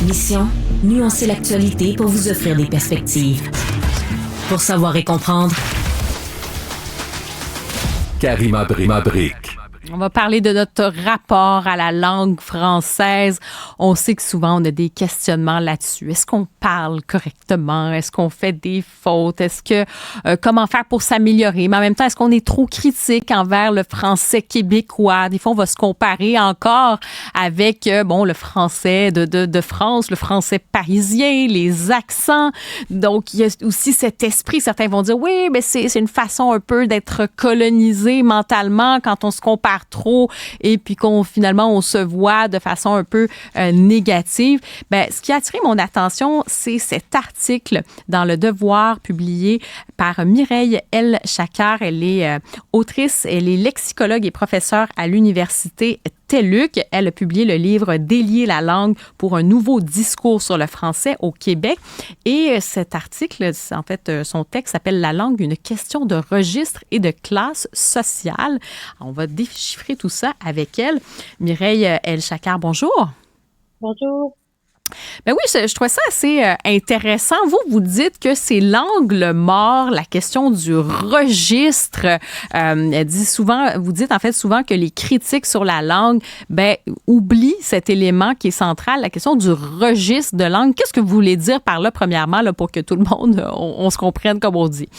Mission, nuancer l'actualité pour vous offrir des perspectives. Pour savoir et comprendre, Karima Brick. On va parler de notre rapport à la langue française. On sait que souvent, on a des questionnements là-dessus. Est-ce qu'on parle correctement? Est-ce qu'on fait des fautes? Est-ce que comment faire pour s'améliorer? Mais en même temps, est-ce qu'on est trop critique envers le français québécois? Des fois, on va se comparer encore avec le français de France, le français parisien, les accents. Donc, il y a aussi cet esprit. Certains vont dire, oui, mais c'est une façon un peu d'être colonisé mentalement quand on se compare trop et puis finalement on se voit de façon un peu négative. Ce qui a attiré mon attention, c'est cet article dans Le Devoir publié par Mireille L. Chakar. Elle est autrice, elle est lexicologue et professeure à l'université TELUC. Elle a publié le livre Délier la langue pour un nouveau discours sur le français au Québec. Et cet article, en fait, son texte s'appelle La langue, une question de registre et de classe sociale. On va déchiffrer tout ça avec elle. Mireille L. Chakar, bonjour. Bonjour. Ben oui, je trouvais ça assez intéressant. Vous dites que c'est l'angle mort, la question du registre. Vous dites en fait souvent que les critiques sur la langue, oublient cet élément qui est central, la question du registre de langue. Qu'est-ce que vous voulez dire par là, premièrement, là, pour que tout le monde, on se comprenne comme on dit?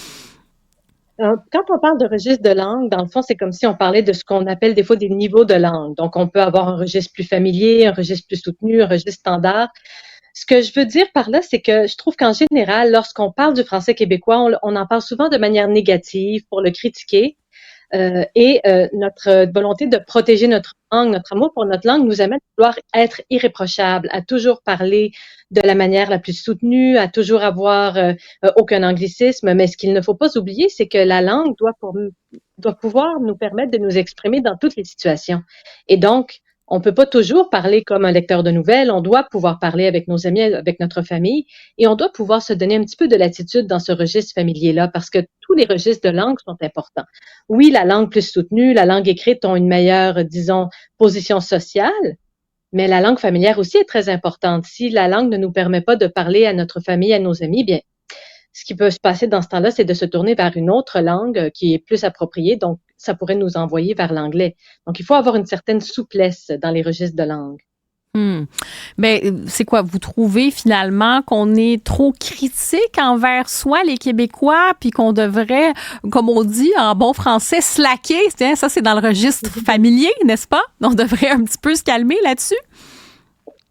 Quand on parle de registre de langue, dans le fond, c'est comme si on parlait de ce qu'on appelle des fois des niveaux de langue. Donc, on peut avoir un registre plus familier, un registre plus soutenu, un registre standard. Ce que je veux dire par là, c'est que je trouve qu'en général, lorsqu'on parle du français québécois, on en parle souvent de manière négative pour le critiquer. Notre volonté de protéger notre langue, notre amour pour notre langue nous amène à vouloir être irréprochable, à toujours parler de la manière la plus soutenue, à toujours avoir aucun anglicisme. Mais ce qu'il ne faut pas oublier, c'est que la langue doit pouvoir nous permettre de nous exprimer dans toutes les situations. Et donc, on peut pas toujours parler comme un lecteur de nouvelles, on doit pouvoir parler avec nos amis, avec notre famille, et on doit pouvoir se donner un petit peu de latitude dans ce registre familier-là, parce que tous les registres de langue sont importants. Oui, la langue plus soutenue, la langue écrite ont une meilleure, disons, position sociale, mais la langue familière aussi est très importante. Si la langue ne nous permet pas de parler à notre famille, à nos amis, bien, ce qui peut se passer dans ce temps-là, c'est de se tourner vers une autre langue qui est plus appropriée. Donc, ça pourrait nous envoyer vers l'anglais. Donc, il faut avoir une certaine souplesse dans les registres de langue. C'est quoi? Vous trouvez finalement qu'on est trop critique envers soi, les Québécois, puis qu'on devrait, comme on dit en bon français, slacker? Ça, c'est dans le registre familier, n'est-ce pas? On devrait un petit peu se calmer là-dessus?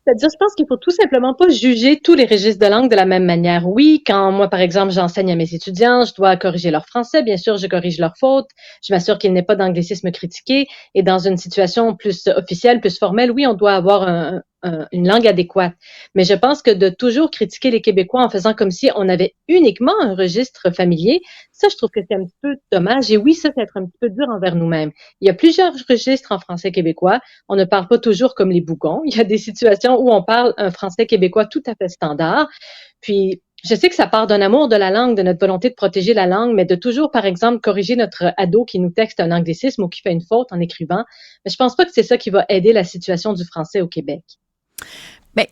C'est-à-dire, je pense qu'il faut tout simplement pas juger tous les registres de langue de la même manière. Oui, quand moi, par exemple, j'enseigne à mes étudiants, je dois corriger leur français. Bien sûr, je corrige leurs fautes. Je m'assure qu'il n'y ait pas d'anglicisme critiqué. Et dans une situation plus officielle, plus formelle, oui, on doit avoir une langue adéquate. Mais je pense que de toujours critiquer les Québécois en faisant comme si on avait uniquement un registre familier, ça, je trouve que c'est un petit peu dommage. Et oui, ça, c'est être un petit peu dur envers nous-mêmes. Il y a plusieurs registres en français québécois. On ne parle pas toujours comme les bougons. Il y a des situations où on parle un français québécois tout à fait standard. Puis, je sais que ça part d'un amour de la langue, de notre volonté de protéger la langue, mais de toujours, par exemple, corriger notre ado qui nous texte un anglicisme ou qui fait une faute en écrivant. Mais je pense pas que c'est ça qui va aider la situation du français au Québec.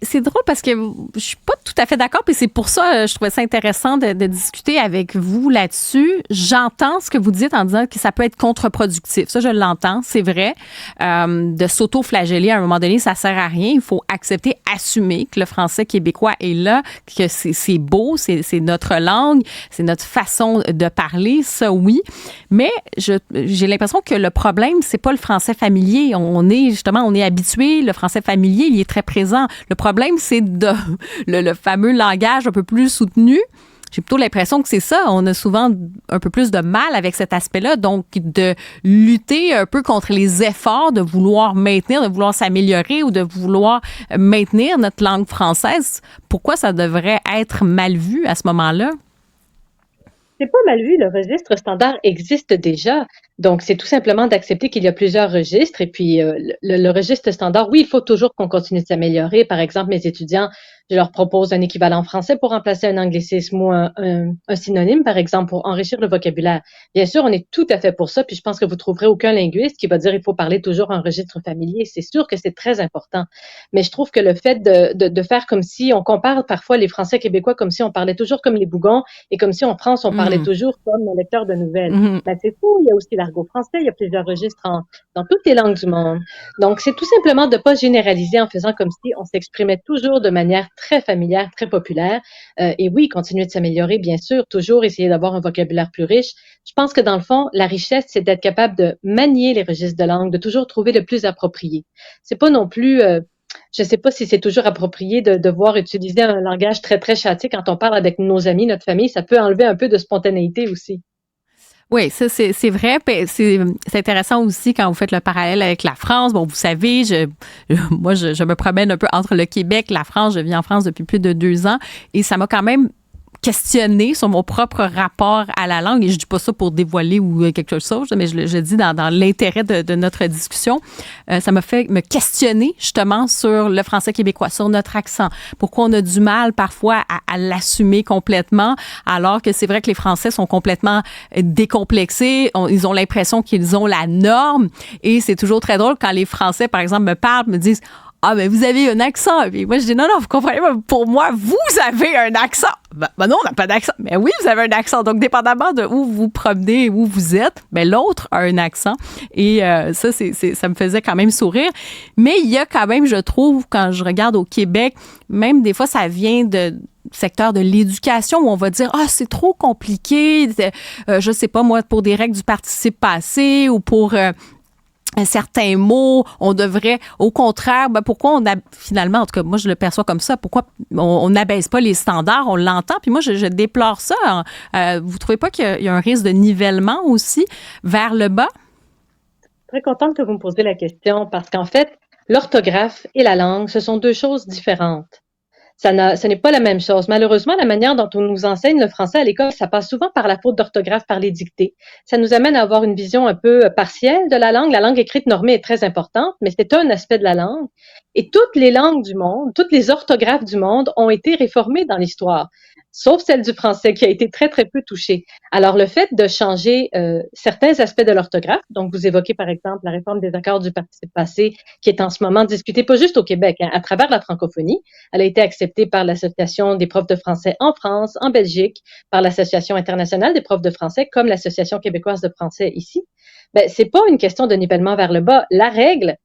C'est drôle parce que je suis pas tout à fait d'accord, puis c'est pour ça je trouvais ça intéressant de discuter avec vous là-dessus. J'entends ce que vous dites en disant que ça peut être contre-productif. Ça, je l'entends, c'est vrai. De s'auto-flageller à un moment donné, ça sert à rien. Il faut accepter, assumer que le français québécois est là, que c'est beau, c'est notre langue, c'est notre façon de parler, ça oui. Mais j'ai l'impression que le problème, c'est pas le français familier. On est habitué, le français familier, il est très présent. Le problème, c'est le fameux langage un peu plus soutenu. J'ai plutôt l'impression que c'est ça. On a souvent un peu plus de mal avec cet aspect-là. Donc, de lutter un peu contre les efforts de vouloir maintenir, de vouloir s'améliorer ou de vouloir maintenir notre langue française. Pourquoi ça devrait être mal vu à ce moment-là? C'est pas mal vu, le registre standard existe déjà. Donc, c'est tout simplement d'accepter qu'il y a plusieurs registres et puis le registre standard, oui, il faut toujours qu'on continue de s'améliorer. Par exemple, mes étudiants, je leur propose un équivalent français pour remplacer un anglicisme ou un synonyme, par exemple, pour enrichir le vocabulaire. Bien sûr, on est tout à fait pour ça, puis je pense que vous trouverez aucun linguiste qui va dire il faut parler toujours un registre familier. C'est sûr que c'est très important. Mais je trouve que le fait de faire comme si on compare parfois les Français québécois comme si on parlait toujours comme les Bougons et comme si en France, on parlait toujours comme un lecteur de nouvelles. Ben, c'est fou. Il y a aussi l'argot français. Il y a plusieurs registres dans toutes les langues du monde. Donc, c'est tout simplement de pas généraliser en faisant comme si on s'exprimait toujours de manière très familière, très populaire. Et oui, continuer de s'améliorer, bien sûr, toujours essayer d'avoir un vocabulaire plus riche. Je pense que dans le fond, la richesse, c'est d'être capable de manier les registres de langue, de toujours trouver le plus approprié. C'est pas non plus, je sais pas si c'est toujours approprié de devoir utiliser un langage très, très châtié quand on parle avec nos amis, notre famille. Ça peut enlever un peu de spontanéité aussi. Oui, ça c'est vrai. Puis c'est intéressant aussi quand vous faites le parallèle avec la France. Bon, vous savez, moi je me promène un peu entre le Québec et la France. Je vis en France depuis plus de 2 ans et ça m'a quand même questionner sur mon propre rapport à la langue. Et je dis pas ça pour dévoiler ou quelque chose, mais je dis dans l'intérêt de notre discussion. Ça m'a fait me questionner justement sur le français québécois, sur notre accent. Pourquoi on a du mal parfois à l'assumer complètement, alors que c'est vrai que les Français sont complètement décomplexés. Ils ont l'impression qu'ils ont la norme. Et c'est toujours très drôle quand les Français, par exemple, me parlent, me disent ah, mais vous avez un accent. Puis moi, je dis non, vous comprenez pas. Pour moi, vous avez un accent. Ben non, on n'a pas d'accent. Mais oui, vous avez un accent. Donc, dépendamment de où vous promenez, où vous êtes, ben l'autre a un accent. Et ça, ça me faisait quand même sourire. Mais il y a quand même, je trouve, quand je regarde au Québec, même des fois, ça vient de secteur de l'éducation où on va dire c'est trop compliqué. Je sais pas, moi, pour des règles du participe passé ou pour certains mots, on devrait, au contraire, pourquoi on a finalement, en tout cas, moi je le perçois comme ça, pourquoi on n'abaisse pas les standards, on l'entend, puis moi je déplore ça. Vous trouvez pas qu'il y a un risque de nivellement aussi vers le bas? Très contente que vous me posiez la question parce qu'en fait, l'orthographe et la langue, ce sont deux choses différentes. Ce n'est pas la même chose. Malheureusement, la manière dont on nous enseigne le français à l'école, ça passe souvent par la faute d'orthographe, par les dictées. Ça nous amène à avoir une vision un peu partielle de la langue. La langue écrite normée est très importante, mais c'est un aspect de la langue. Et toutes les langues du monde, toutes les orthographes du monde ont été réformées dans l'histoire, sauf celle du français qui a été très, très peu touchée. Alors, le fait de changer certains aspects de l'orthographe, donc vous évoquez par exemple la réforme des accords du participe passé qui est en ce moment discutée, pas juste au Québec, à travers la francophonie. Elle a été acceptée par l'Association des profs de français en France, en Belgique, par l'Association internationale des profs de français, comme l'Association québécoise de français ici. Ben, c'est pas une question de nivellement vers le bas. La règle,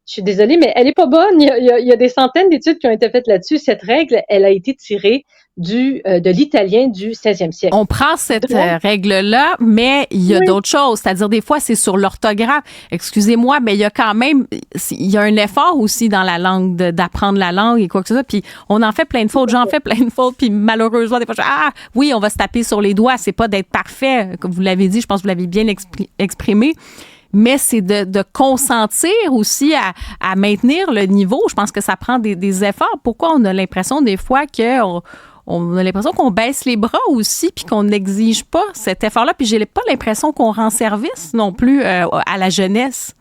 je suis désolée, mais elle est pas bonne. Il y a des centaines d'études qui ont été faites là-dessus. Cette règle, elle a été tirée de l'italien du 16e siècle. On prend cette règle-là, mais il y a d'autres choses. C'est-à-dire, des fois, c'est sur l'orthographe. Excusez-moi, mais il y a quand même, il y a un effort aussi dans la langue, d'apprendre la langue et quoi que ce soit. Puis, on en fait plein de fautes. J'en fais plein de fautes. Puis, malheureusement, des fois, oui, on va se taper sur les doigts. C'est pas d'être parfait. Comme vous l'avez dit, je pense que vous l'avez bien exprimé. Mais c'est de consentir aussi à maintenir le niveau. Je pense que ça prend des efforts. Pourquoi on a l'impression des fois on a l'impression qu'on baisse les bras aussi puis qu'on n'exige pas cet effort-là. Puis j'ai pas l'impression qu'on rend service non plus à la jeunesse.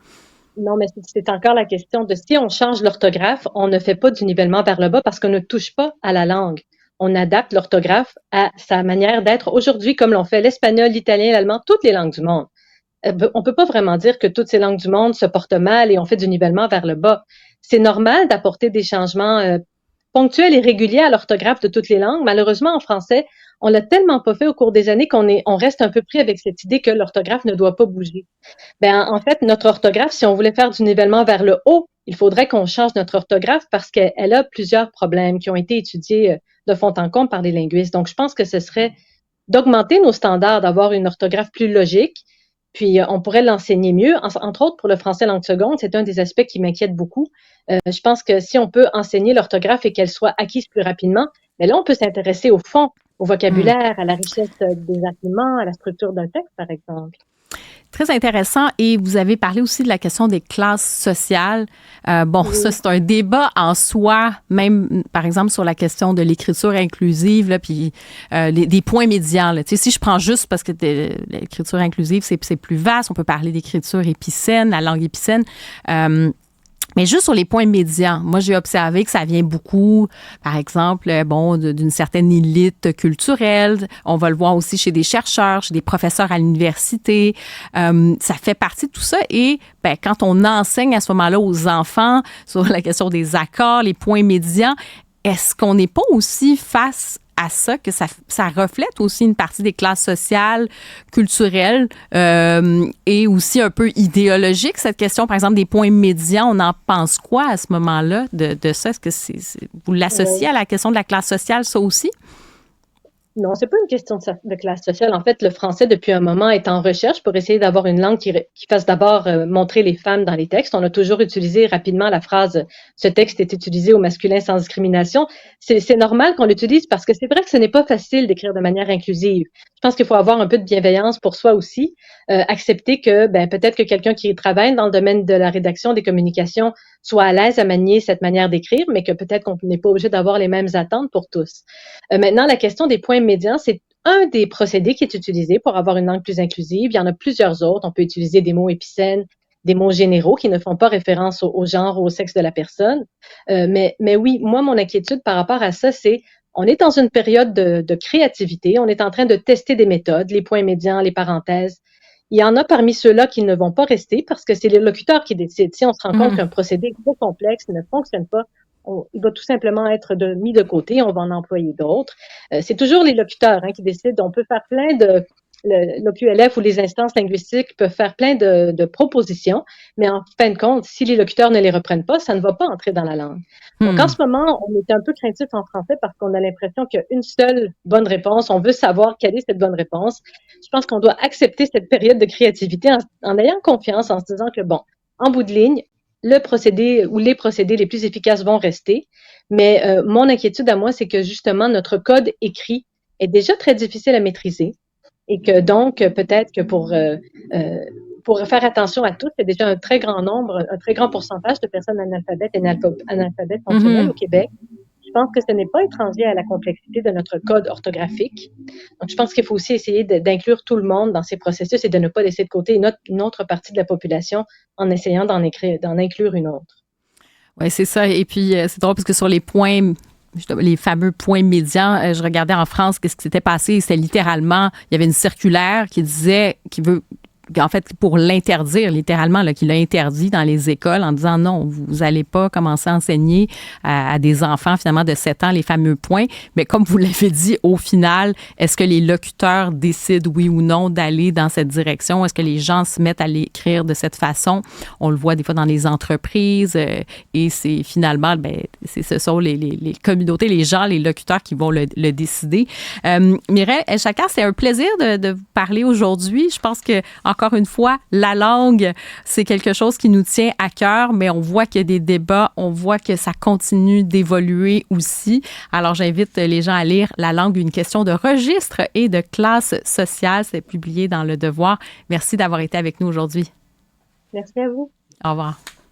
Non, mais c'est encore la question de si on change l'orthographe, on ne fait pas du nivellement vers le bas parce qu'on ne touche pas à la langue. On adapte l'orthographe à sa manière d'être aujourd'hui comme l'ont fait l'espagnol, l'italien, l'allemand, toutes les langues du monde. On peut pas vraiment dire que toutes ces langues du monde se portent mal et on fait du nivellement vers le bas. C'est normal d'apporter des changements ponctuels et réguliers à l'orthographe de toutes les langues. Malheureusement, en français, on l'a tellement pas fait au cours des années on reste un peu pris avec cette idée que l'orthographe ne doit pas bouger. Ben, en fait, notre orthographe, si on voulait faire du nivellement vers le haut, il faudrait qu'on change notre orthographe parce qu'elle a plusieurs problèmes qui ont été étudiés de fond en comble par les linguistes. Donc, je pense que ce serait d'augmenter nos standards, d'avoir une orthographe plus logique. Puis, on pourrait l'enseigner mieux. Entre autres, pour le français langue seconde, c'est un des aspects qui m'inquiète beaucoup. Je pense que si on peut enseigner l'orthographe et qu'elle soit acquise plus rapidement, mais là, on peut s'intéresser au fond, au vocabulaire, à la richesse des arguments, à la structure d'un texte, par exemple. Très intéressant. Et vous avez parlé aussi de la question des classes sociales. Oui. Ça, c'est un débat en soi, même, par exemple, sur la question de l'écriture inclusive, là, puis des points médians. Là. Tu sais, si je prends juste, parce que l'écriture inclusive, c'est plus vaste, on peut parler d'écriture épicène, la langue épicène. Mais juste sur les points médians, moi, j'ai observé que ça vient beaucoup, par exemple, d'une certaine élite culturelle. On va le voir aussi chez des chercheurs, chez des professeurs à l'université. Ça fait partie de tout ça. Et quand on enseigne à ce moment-là aux enfants sur la question des accords, les points médians, est-ce qu'on n'est pas aussi face à ça, que ça reflète aussi une partie des classes sociales, culturelles et aussi un peu idéologique, cette question, par exemple, des points médians. On en pense quoi à ce moment-là de ça? Est-ce que vous l'associez à la question de la classe sociale, ça aussi? Non, c'est pas une question de classe sociale. En fait, le français, depuis un moment, est en recherche pour essayer d'avoir une langue qui fasse d'abord montrer les femmes dans les textes. On a toujours utilisé rapidement la phrase « ce texte est utilisé au masculin sans discrimination ». C'est normal qu'on l'utilise parce que c'est vrai que ce n'est pas facile d'écrire de manière inclusive. Je pense qu'il faut avoir un peu de bienveillance pour soi aussi, accepter que peut-être que quelqu'un qui travaille dans le domaine de la rédaction, des communications, soit à l'aise à manier cette manière d'écrire, mais que peut-être qu'on n'est pas obligé d'avoir les mêmes attentes pour tous. Maintenant, la question des points médians, c'est un des procédés qui est utilisé pour avoir une langue plus inclusive. Il y en a plusieurs autres. On peut utiliser des mots épicènes, des mots généraux qui ne font pas référence au genre ou au sexe de la personne. Mais oui, moi, mon inquiétude par rapport à ça, c'est on est dans une période de créativité. On est en train de tester des méthodes, les points médians, les parenthèses. Il y en a parmi ceux-là qui ne vont pas rester parce que c'est les locuteurs qui décident. Si on se rend compte qu'un procédé est trop complexe, ne fonctionne pas, il va tout simplement être mis de côté, on va en employer d'autres. C'est toujours les locuteurs qui décident. On peut faire plein de... L'OQLF ou les instances linguistiques peuvent faire plein de propositions, mais en fin de compte, si les locuteurs ne les reprennent pas, ça ne va pas entrer dans la langue. Donc, en ce moment, on est un peu craintif en français parce qu'on a l'impression qu'il y a une seule bonne réponse. On veut savoir quelle est cette bonne réponse. Je pense qu'on doit accepter cette période de créativité en ayant confiance, en se disant que, bon, en bout de ligne, le procédé ou les procédés les plus efficaces vont rester. Mais mon inquiétude à moi, c'est que justement, notre code écrit est déjà très difficile à maîtriser. Et que donc, peut-être que pour faire attention à tous, il y a déjà un très grand nombre, un très grand pourcentage de personnes analphabètes et analphabètes fonctionnelles au Québec. Je pense que ce n'est pas étranger à la complexité de notre code orthographique. Donc, je pense qu'il faut aussi essayer d'inclure tout le monde dans ces processus et de ne pas laisser de côté une autre partie de la population en essayant d'en inclure une autre. Oui, c'est ça. Et puis, c'est drôle parce que sur les fameux points médians, je regardais en France qu'est-ce qui s'était passé. C'était littéralement, il y avait une circulaire qui disait, en fait, pour l'interdire, littéralement, qui l'a interdit dans les écoles en disant non, vous n'allez pas commencer à enseigner à des enfants, finalement, de 7 ans, les fameux points. Mais comme vous l'avez dit, au final, est-ce que les locuteurs décident, oui ou non, d'aller dans cette direction? Est-ce que les gens se mettent à l'écrire de cette façon? On le voit des fois dans les entreprises et c'est finalement, ce sont les communautés, les gens, les locuteurs qui vont le décider. Mireille Elchaker, c'est un plaisir de vous parler aujourd'hui. Je pense que encore une fois, la langue, c'est quelque chose qui nous tient à cœur, mais on voit qu'il y a des débats, on voit que ça continue d'évoluer aussi. Alors, j'invite les gens à lire La langue, une question de registre et de classe sociale. C'est publié dans Le Devoir. Merci d'avoir été avec nous aujourd'hui. Merci à vous. Au revoir.